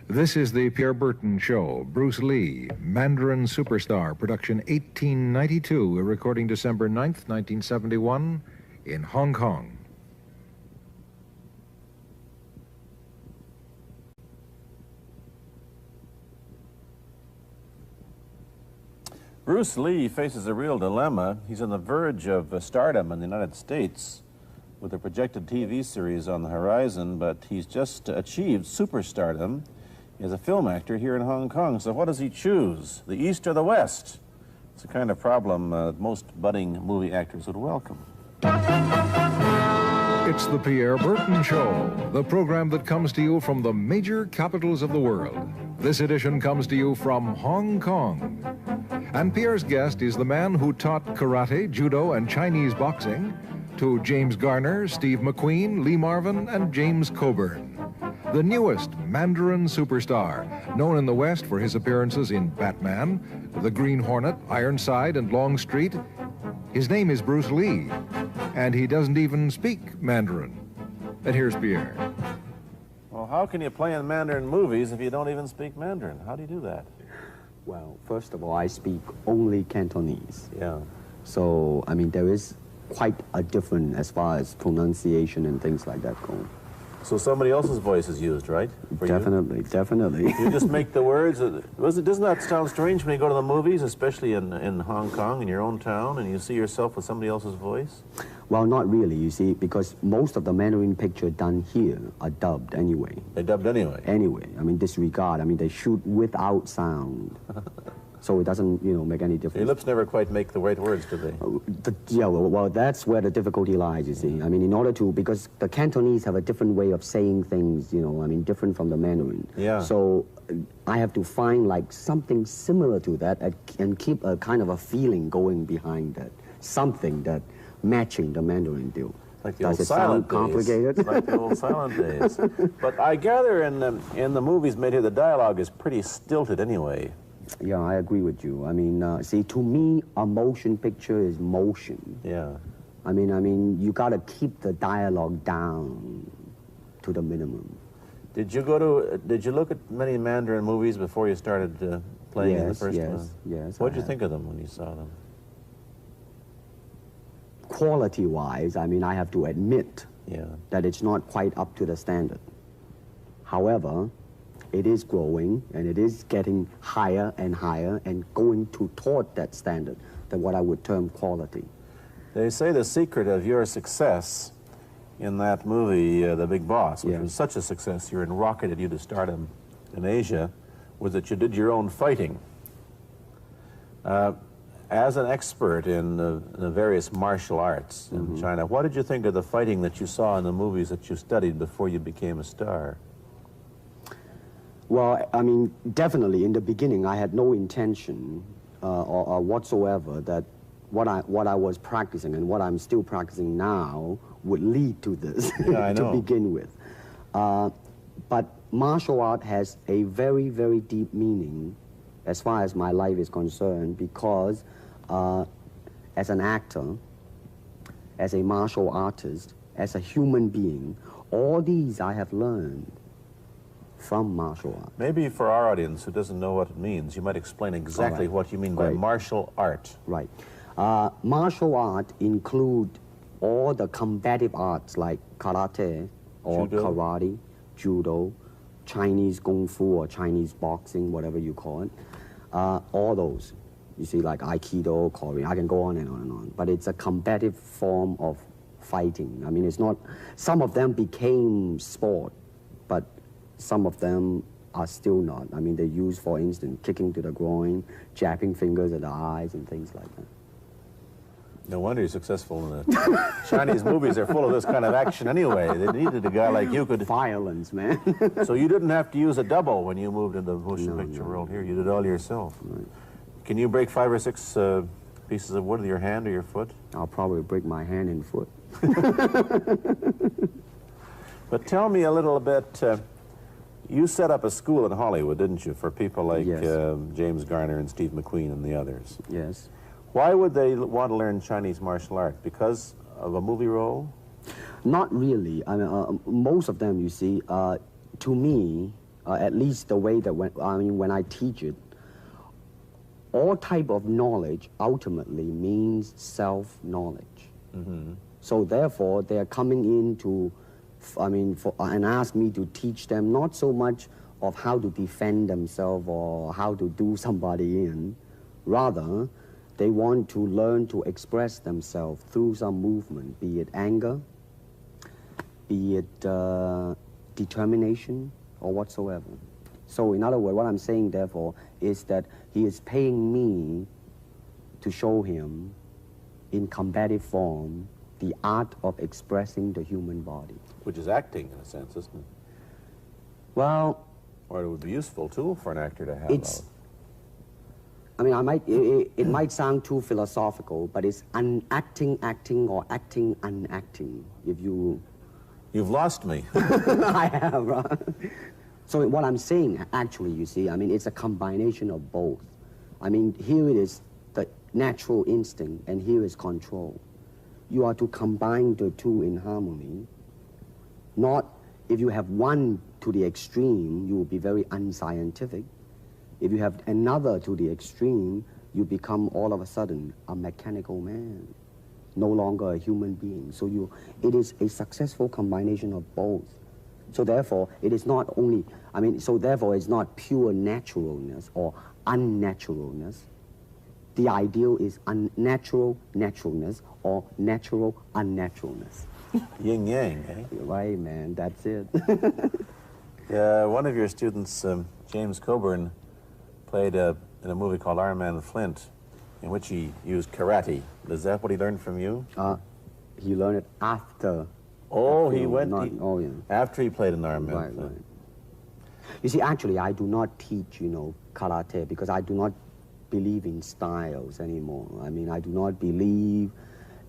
This is the Pierre Berton Show. Bruce Lee, Mandarin Superstar, production 1892, a recording December 9th, 1971, in Hong Kong. Bruce Lee faces a real dilemma. He's on the verge of stardom in the United States with a projected TV series on the horizon, but he's just achieved superstardom as a film actor here in Hong Kong. So what does he choose, the East or the West? It's the kind of problem most budding movie actors would welcome. It's the Pierre Berton Show, the program that comes to you from the major capitals of the world. This edition comes to you from Hong Kong. And Pierre's guest is the man who taught karate, judo, and Chinese boxing to James Garner, Steve McQueen, Lee Marvin, and James Coburn. The newest Mandarin superstar, known in the West for his appearances in Batman, The Green Hornet, Ironside, and Longstreet. His name is Bruce Lee, and he doesn't even speak Mandarin. And here's Pierre. Well, how can you play in Mandarin movies if you don't even speak Mandarin? How do you do that? Well, first of all, I speak only Cantonese. Yeah. So, I mean, there is quite a difference as far as pronunciation and things like that go. So somebody else's voice is used, right? For definitely, you? Definitely. You just make the words. Doesn't that sound strange when you go to the movies, especially in Hong Kong, in your own town, and you see yourself with somebody else's voice? Well, not really, you see, because most of the Mandarin pictures done here are dubbed anyway. They're dubbed anyway? Anyway. I mean, disregard. I mean, they shoot without sound. So it doesn't, you know, make any difference. Your lips never quite make the right words, do they? Yeah, well, that's where the difficulty lies, you see. I mean, in order to, because the Cantonese have a different way of saying things, you know, I mean, different from the Mandarin. Yeah. So I have to find, like, something similar to that and keep a kind of a feeling going behind that. Something that matching the Mandarin deal. Like the old silent days. Complicated? Like the old silent days. But I gather in the movies made here, the dialogue is pretty stilted anyway. Yeah, I agree with you. I mean, see, to me, a motion picture is motion. Yeah. I mean, you got to keep the dialogue down to the minimum. Did you look at many Mandarin movies before you started playing in the first one? Yes. What did you think of them when you saw them? Quality-wise, I mean, I have to admit that it's not quite up to the standard. However, it is growing, and it is getting higher and higher and going toward that standard, that what I would term quality. They say the secret of your success in that movie, The Big Boss, which was such a success, you rocketed you to stardom in Asia, was that you did your own fighting. As an expert in the various martial arts in China, what did you think of the fighting that you saw in the movies that you studied before you became a star? Well, I mean, definitely in the beginning, I had no intention or whatsoever that what I was practicing and what I'm still practicing now would lead to this to begin with. But martial art has a very, very deep meaning as far as my life is concerned, because as an actor, as a martial artist, as a human being, all these I have learned from martial art. Maybe for our audience who doesn't know what it means, you might explain exactly what you mean by martial art. Right. Martial art include all the combative arts like karate or karate, judo, Chinese kung fu or Chinese boxing, whatever you call it. All those. You see, like Aikido, Korean, I can go on and on and on. But it's a combative form of fighting. I mean, it's not, some of them became sport, but some of them are still not. I mean, they use, for instance, kicking to the groin, jabbing fingers at the eyes, and things like that. No wonder you're successful in the Chinese movies. They're full of this kind of action anyway. They needed a guy like you could... Violence, man. So you didn't have to use a double when you moved into the motion picture world here. You did it all yourself. Right. Can you break 5 or 6 pieces of wood with your hand or your foot? I'll probably break my hand and foot. But tell me a little bit... you set up a school in Hollywood, didn't you, for people like James Garner and Steve McQueen and the others? Yes. Why would they want to learn Chinese martial art? Because of a movie role? Not really. I mean, most of them, you see, to me, at least the way that when I teach it, all type of knowledge ultimately means self-knowledge. So therefore, they're coming in to, and ask me to teach them not so much of how to defend themselves or how to do somebody in. Rather, they want to learn to express themselves through some movement, be it anger, be it determination, or whatsoever. So in other words, what I'm saying, therefore, is that he is paying me to show him in combative form the art of expressing the human body. Which is acting, in a sense, isn't it? Well... Or it would be a useful tool for an actor to have. It's... it might sound too philosophical, but it's acting or acting unacting, if you... You've lost me. I have, right? So what I'm saying, actually, you see, it's a combination of both. Here it is the natural instinct, and here is control. You are to combine the two in harmony. Not, if you have one to the extreme, you will be very unscientific. If you have another to the extreme, you become all of a sudden a mechanical man, no longer a human being. So it is a successful combination of both. So therefore, it is not only, so therefore it's not pure naturalness or unnaturalness. The ideal is unnatural naturalness or natural unnaturalness. Yin yang, eh? Right, man, that's it. One of your students, James Coburn, played in a movie called Iron Man Flint, in which he used karate. Is that what he learned from you? He learned it after. Oh, he went... yeah. After he played in Iron Man. Right. You see, actually, I do not teach, karate, because I do not believe in styles anymore. I do not believe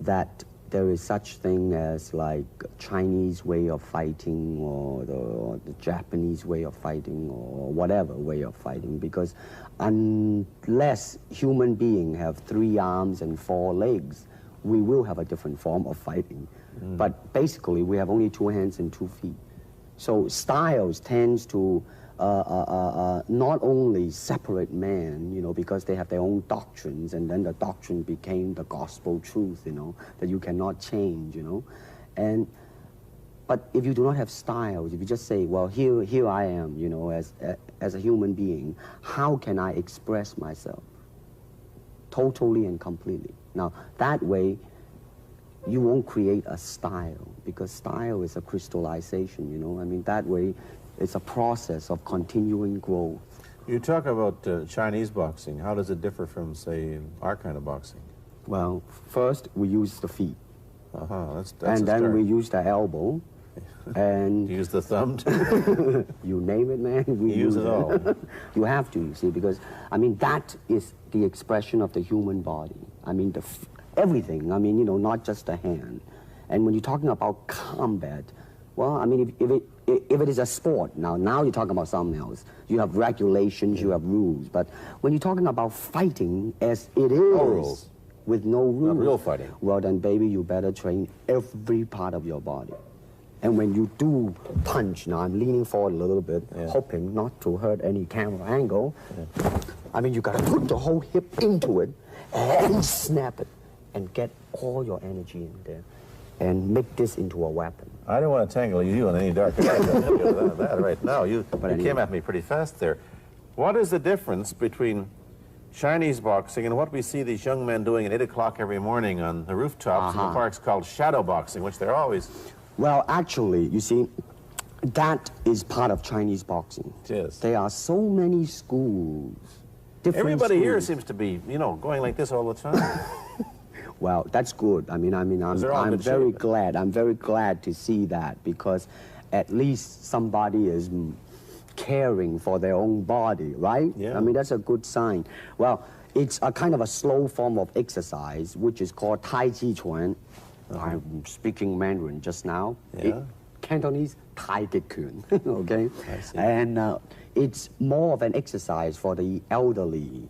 that there is such thing as like Chinese way of fighting or the Japanese way of fighting or whatever way of fighting, because unless human beings have 3 arms and 4 legs, we will have a different form of fighting. But basically, we have only 2 hands and 2 feet. So styles tends to not only separate man, because they have their own doctrines, and then the doctrine became the gospel truth, that you cannot change, But if you do not have styles, if you just say, well, here I am, as a human being, how can I express myself? Totally and completely. Now, that way, you won't create a style, because style is a crystallization, that way, it's a process of continuing growth. You talk about Chinese boxing. How does it differ from, say, our kind of boxing? Well, first, we use the feet. That's and then we use the elbow. And you use the thumb, too? You name it, man. We use it all. You have to, you see, because, that is the expression of the human body. Everything, not just the hand. And when you're talking about combat, well, if it is a sport, now you're talking about something else. You have regulations, you have rules. But when you're talking about fighting as it is, no rules. With no rules. Not real fighting. Well, then, baby, you better train every part of your body. And when you do punch, now I'm leaning forward a little bit, hoping not to hurt any camera angle. You gotta put the whole hip into it and snap it and get all your energy in there and make this into a weapon. I don't want to tangle you in any dark that right now. You came at me pretty fast there. What is the difference between Chinese boxing and what we see these young men doing at 8 o'clock every morning on the rooftops in the parks called shadow boxing, which they're always... Well, actually, you see, that is part of Chinese boxing. It is. There are so many schools, different Everybody schools. here seems to be, going like this all the time. Well, that's good. I'm very glad. I'm very glad to see that, because at least somebody is caring for their own body, right? Yeah. That's a good sign. Well, it's a kind of a slow form of exercise, which is called Tai Chi Chuan. I'm speaking Mandarin just now. Yeah. Cantonese, Tai Chi Chuan, okay? I see. And it's more of an exercise for the elderly,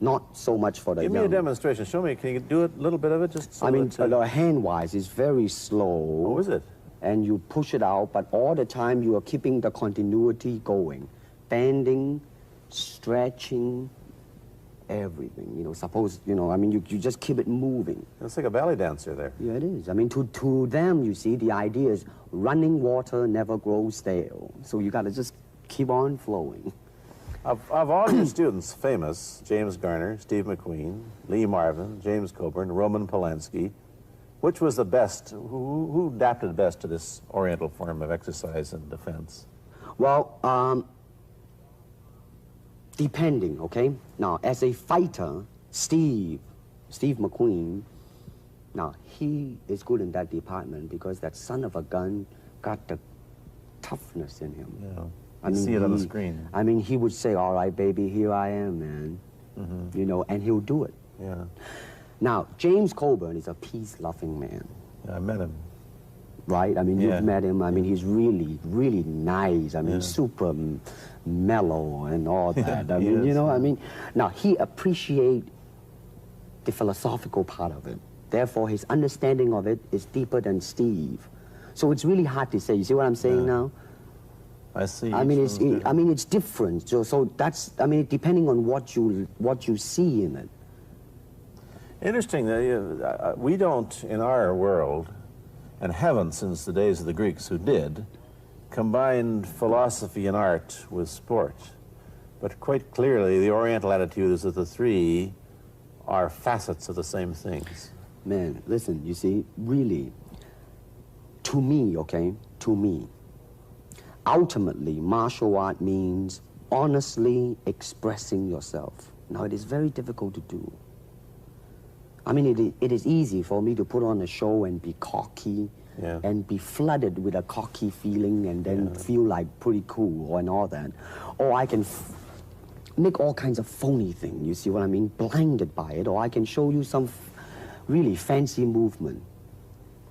not so much for the young. Give me a demonstration. Show me. Can you do a little bit of it? Just so the hand-wise is very slow. Oh, is it? and you push it out, but all the time you are keeping the continuity going. Bending, stretching, everything. You know, suppose, you know, I mean, you just keep it moving. It's like a ballet dancer there. Yeah, it is. I mean, to them, you see, the idea is running water never grows stale. So you got to just keep on flowing. Of all your students, famous, James Garner, Steve McQueen, Lee Marvin, James Coburn, Roman Polanski, which was the best, who adapted best to this Oriental form of exercise and defense? Well, depending, okay? Now, as a fighter, Steve McQueen, now, he is good in that department because that son of a gun got the toughness in him. Yeah. I mean, see it on the screen. I mean, he would say, all right, baby, here I am, man. Mm-hmm. You know, and he'll do it. Yeah. Now, James Coburn is a peace-loving man. Yeah, I met him. Right? I mean, Yeah. you've met him. I mean, he's really, really nice. I mean, super mellow and all that. I mean, you know, I mean, now, he appreciates the philosophical part of it. Therefore, his understanding of it is deeper than Steve. So it's really hard to say. You see what I'm saying now? I see. I mean, it's different. So that's, I mean, depending on what you see in it. Interesting that we don't, in our world, and haven't since the days of the Greeks who did, combined philosophy and art with sport. But quite clearly, the Oriental attitude is that the three are facets of the same things. Man, listen, you see, really, to me, okay, to me, ultimately, martial art means honestly expressing yourself. Now, it is very difficult to do. I mean, it is easy for me to put on a show and be cocky and be flooded with a cocky feeling and then feel like pretty cool and all that. Or I can make all kinds of phony things, you see what I mean, blinded by it. Or I can show you some really fancy movement.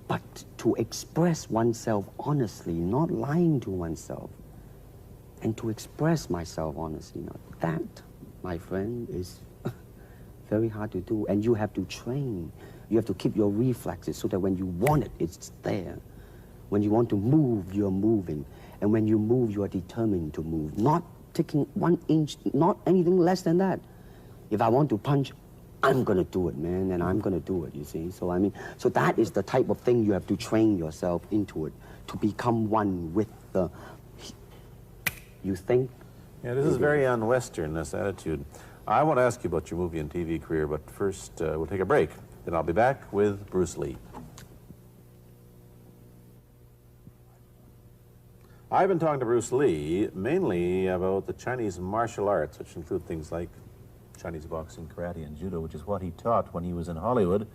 But to express oneself honestly, not lying to oneself, and to express myself honestly, now that, my friend, is very hard to do. And you have to train. You have to keep your reflexes so that when you want it, it's there. When you want to move, you're moving. And when you move, you are determined to move. Not taking 1 inch, not anything less than that. If I want to punch, I'm going to do it, man, and I'm going to do it, you see. So, I mean, so that is the type of thing you have to train yourself into it, to become one with the, you think? Yeah, this is very un-Western, this attitude. I want to ask you about your movie and TV career, but first we'll take a break. Then I'll be back with Bruce Lee. I've been talking to Bruce Lee mainly about the Chinese martial arts, which include things like Chinese boxing, karate, and judo, which is what he taught when he was in Hollywood.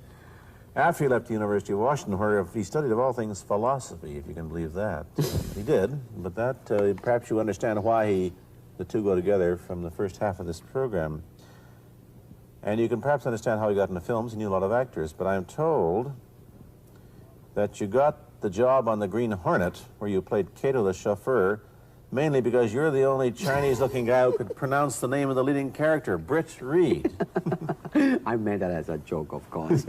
After he left the University of Washington, where he studied, of all things, philosophy, if you can believe that. He did, but that, perhaps you understand why the two go together from the first half of this program. And you can perhaps understand how he got into films. He knew a lot of actors, but I'm told that you got the job on the Green Hornet, where you played Kato the chauffeur, mainly because you're the only Chinese-looking guy who could pronounce the name of the leading character, Britt Reed. I meant that as a joke, of course.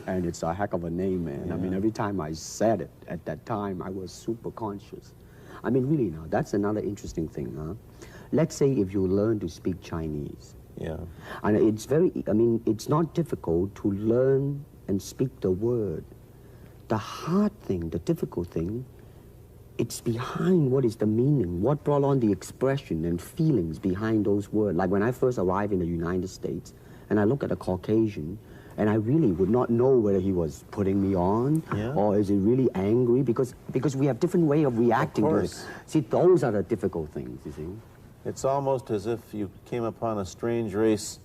And it's a heck of a name, man. Yeah. I mean, every time I said it at that time, I was super conscious. I mean, really now, that's another interesting thing, huh? Let's say if you learn to speak Chinese. Yeah. And it's very, I mean, it's not difficult to learn and speak the word. The hard thing, the difficult thing, it's behind what is the meaning, what brought on the expression and feelings behind those words. Like when I first arrived in the United States, and I look at a Caucasian, and I really would not know whether he was putting me on or is he really angry, because we have different way of reacting to it. See, those are the difficult things, you see. It's almost as if you came upon a strange race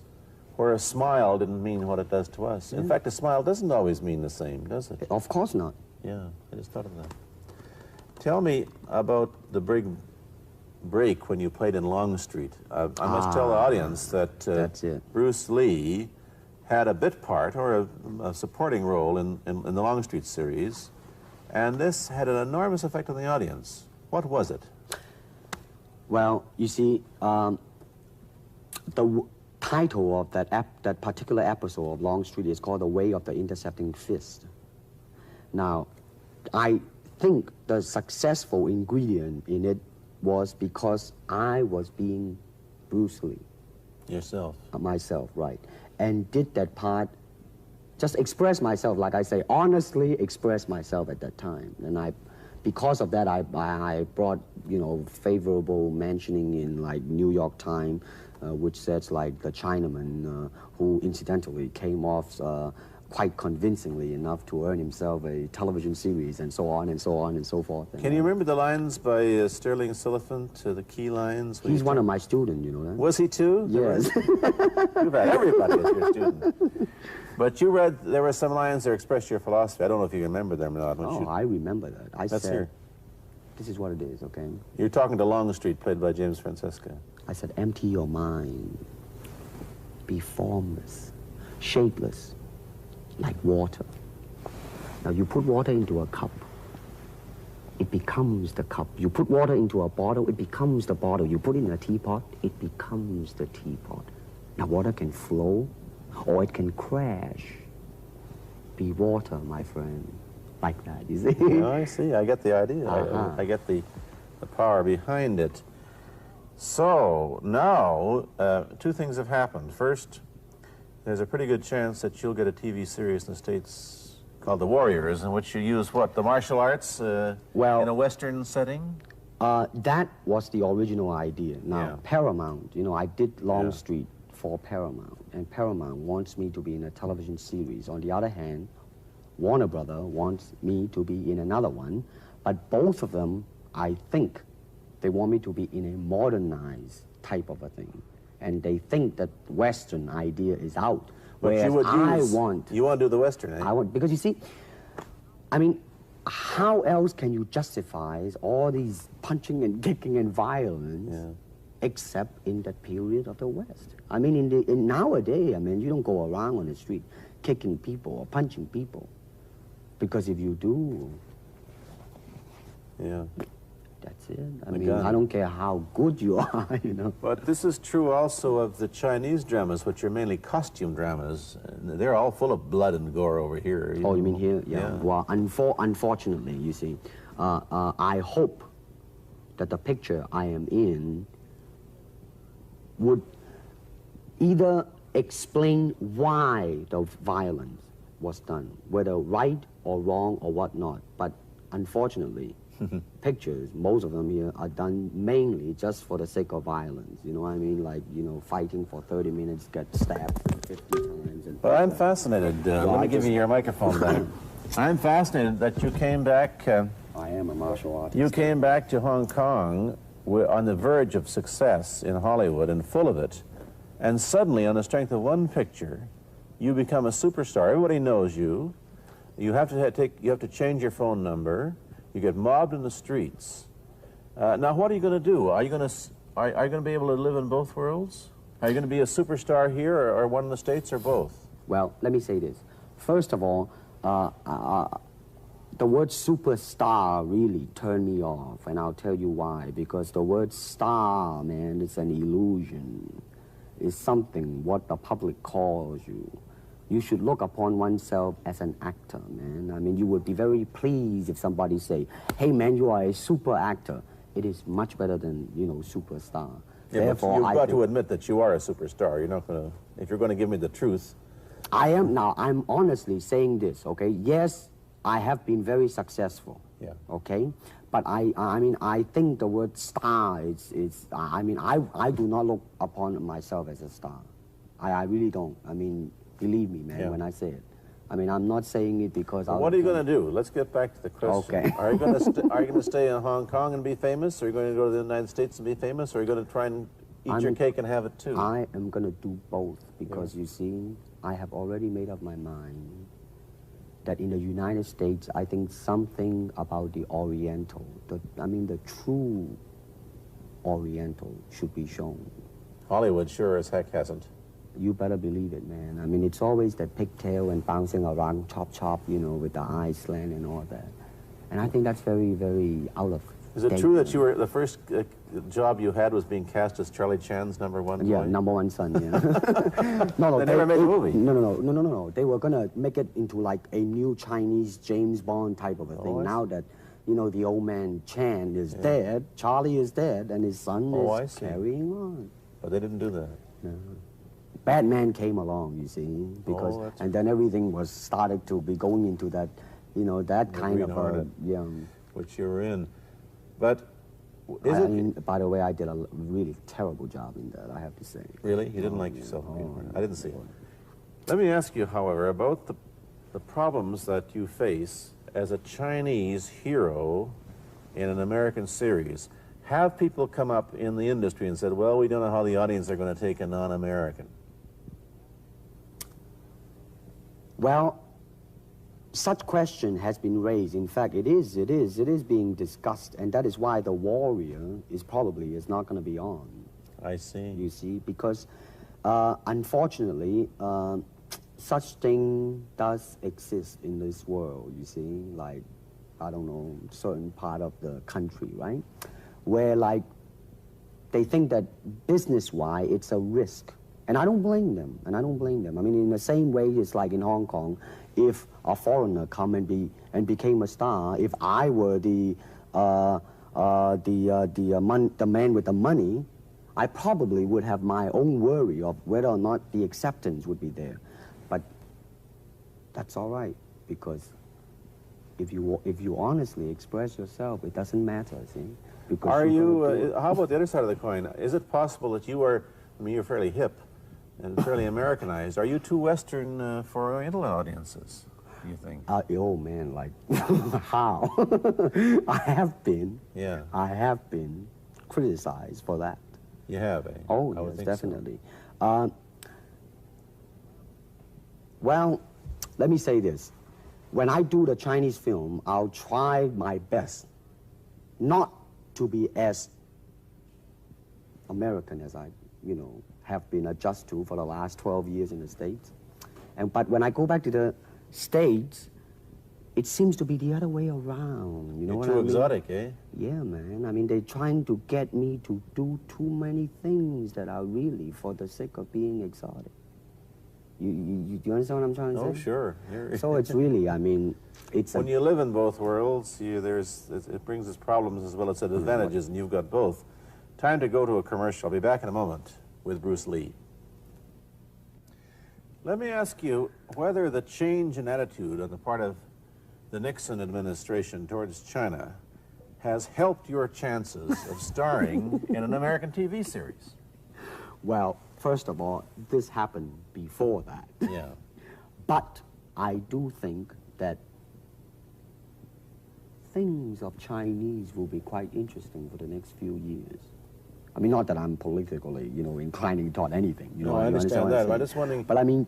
where a smile didn't mean what it does to us. In fact, a smile doesn't always mean the same, does it? Of course not. Yeah, I just thought of that. Tell me about the big break when you played in Longstreet. I must tell the audience that Bruce Lee had a bit part or a supporting role in the Longstreet series, and this had an enormous effect on the audience. What was it? Well, you see, the title of that particular episode of Longstreet is called The Way of the Intercepting Fist. Now, I think the successful ingredient in it was because I was being Bruce Lee. Yourself. Myself, right. And did that part, just express myself, like I say, honestly express myself at that time. And because of that, I brought, you know, favorable mentioning in like New York Times, which says like the Chinaman, who incidentally came off quite convincingly enough to earn himself a television series, and so on and so on and so forth. Can you remember the lines by Sterling Siliphant, the key lines? He's one of my students, you know that? Was he too? Yes. You've had everybody as your student. But you read, there were some lines that express your philosophy. I don't know if you remember them or not. Oh, I remember that. I Let's said, hear. this is what it is, okay? You're talking to Longstreet, played by James Francesca. I said, empty your mind. Be formless, shapeless, like water. Now you put water into a cup, it becomes the cup. You put water into a bottle, it becomes the bottle. You put it in a teapot, it becomes the teapot. Now water can flow, or it can crash. Be water, my friend. Like that, you see? Yeah, I see. I get the idea. I get the power behind it. So now, two things have happened. First, there's a pretty good chance that you'll get a TV series in the States called The Warriors, in which you use what, the martial arts well, in a Western setting? That was the original idea. Now, Yeah. Paramount, you know, I did Longstreet for Paramount, and Paramount wants me to be in a television series. On the other hand, Warner Brother wants me to be in another one, but both of them, I think, they want me to be in a modernized type of a thing. And they think that Western idea is out. But Whereas you would use, you want to do the Western, eh? I want, because you see, I mean, how else can you justify all these punching and kicking and violence except in that period of the West? I mean, in nowadays, I mean, you don't go around on the street kicking people or punching people. Because if you do, that's it. I mean, I don't care how good you are, you know. But this is true also of the Chinese dramas, which are mainly costume dramas. They're all full of blood and gore over here. You mean here? Yeah. Well, unfortunately, you see, I hope that the picture I am in would either explain why the violence was done, whether right or wrong or whatnot. But unfortunately, pictures, most of them here, are done mainly just for the sake of violence. You know what I mean? Like, you know, fighting for 30 minutes, get stabbed 50 times. And but I'm fascinated. Let me give you your microphone back. I'm fascinated that you came back. I am a martial artist. You came back to Hong Kong on the verge of success in Hollywood and full of it. And suddenly, on the strength of one picture, you become a superstar. Everybody knows you. You have to change your phone number. You get mobbed in the streets. Now, what are you going to do? Are you going to be able to live in both worlds? Are you going to be a superstar here, or one in the States, or both? Well, let me say this. First of all, the word superstar really turned me off, and I'll tell you why. Because the word star, man, it's an illusion. It's something what the public calls you. You should look upon oneself as an actor, man. I mean, you would be very pleased if somebody say, hey, man, you are a super actor. It is much better than, you know, superstar. Yeah, therefore, you've got to admit that you are a superstar. You're not going to, if you're going to give me the truth. I am now, I'm honestly saying this, okay? Yes, I have been very successful, okay? But I mean, I think the word star I mean, I do not look upon myself as a star. I really don't. I mean, believe me, man, when I say it. I mean, I'm not saying it because what are you going to do? Let's get back to the question. Okay. Are you going to stay in Hong Kong and be famous? Or are you going to go to the United States and be famous? Or are you going to try and eat your cake and have it too? I am going to do both because, you see, I have already made up my mind that in the United States, I think something about the Oriental, the true Oriental should be shown. Hollywood sure as heck hasn't. You better believe it, man. I mean, it's always that pigtail and bouncing around, chop, you know, with the eyes slant and all that. And I think that's very, very out of Is it true that you were the first job you had was being cast as Charlie Chan's number one boy? Yeah, number one son, yeah. No, they never made a movie. No. They were going to make it into like a new Chinese James Bond type of a thing. Now that, you know, the old man Chan is dead, Charlie is dead, and his son is carrying on. But they didn't do that. No. Batman came along, you see, because, and then everything was started to be going into that, you know, that kind of which you were in. But I mean, by the way, I did a really terrible job in that, I have to say. Really? You didn't like yourself? I didn't see it. Let me ask you, however, about the problems that you face as a Chinese hero in an American series. Have people come up in the industry and said, well, we don't know how the audience are going to take a non-American? Well, such question has been raised. In fact, it is being discussed, and that is why The Warrior is not going to be on. I see. You see, because unfortunately, such thing does exist in this world, you see, like, I don't know, certain part of the country, right? Where, like, they think that business-wise, it's a risk. And I don't blame them, I mean, in the same way, it's like in Hong Kong, if a foreigner come and became a star, if I were the man with the money, I probably would have my own worry of whether or not the acceptance would be there. But that's all right, because if you honestly express yourself, it doesn't matter, see? Because are you, how about the other side of the coin? Is it possible that you are, I mean, you're fairly hip and fairly Americanized. Are you too Western for Oriental audiences, do you think? Oh, man, like, how? I have been criticized for that. You have, eh? Oh, yes, definitely. So. Well, let me say this. When I do the Chinese film, I'll try my best not to be as American as I, you know, have been adjusted to for the last 12 years in the States. But when I go back to the States, it seems to be the other way around. You know what I mean? Too exotic, eh? Yeah, man. I mean, they're trying to get me to do too many things that are really for the sake of being exotic. You understand what I'm trying to say? Oh, sure. So it's really, I mean, it's when you live in both worlds, it brings its problems as well as its advantages, and you've got both. Time to go to a commercial. I'll be back in a moment with Bruce Lee. Let me ask you whether the change in attitude on the part of the Nixon administration towards China has helped your chances of starring in an American TV series. Well, first of all, this happened before that. Yeah. But I do think that things of Chinese will be quite interesting for the next few years. I mean, not that I'm politically, you know, inclining toward anything. You know, I understand that. I'm just wondering. But I mean,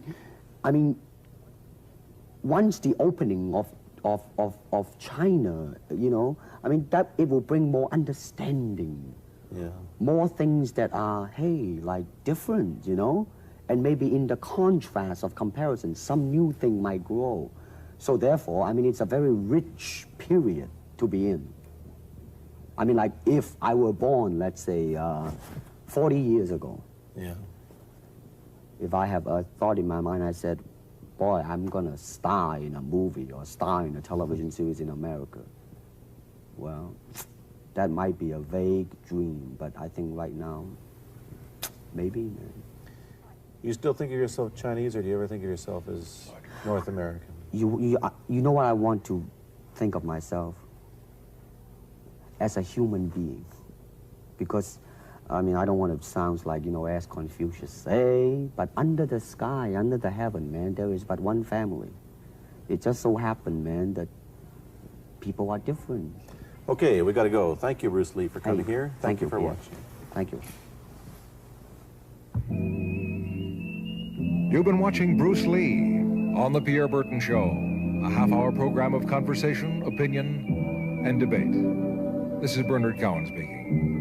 once the opening of China, you know, I mean, that it will bring more understanding. Yeah. More things that are, hey, like different, you know? And maybe in the contrast of comparison, some new thing might grow. So therefore, I mean, it's a very rich period to be in. I mean, like, if I were born, let's say, 40 years ago. Yeah. If I have a thought in my mind, I said, boy, I'm gonna star in a movie or star in a television series in America. Well, that might be a vague dream, but I think right now, maybe, man. You still think of yourself Chinese, or do you ever think of yourself as North American? You know what I want to think of myself? As a human being. Because, I mean, I don't want to sound like, you know, as Confucius say, but under the sky, under the heaven, man, there is but one family. It just so happened, man, that people are different. Okay, we got to go. Thank you, Bruce Lee, for coming here. Thank you for watching. Thank you. You've been watching Bruce Lee on The Pierre Burton Show, a half-hour program of conversation, opinion, and debate. This is Bernard Cowan speaking.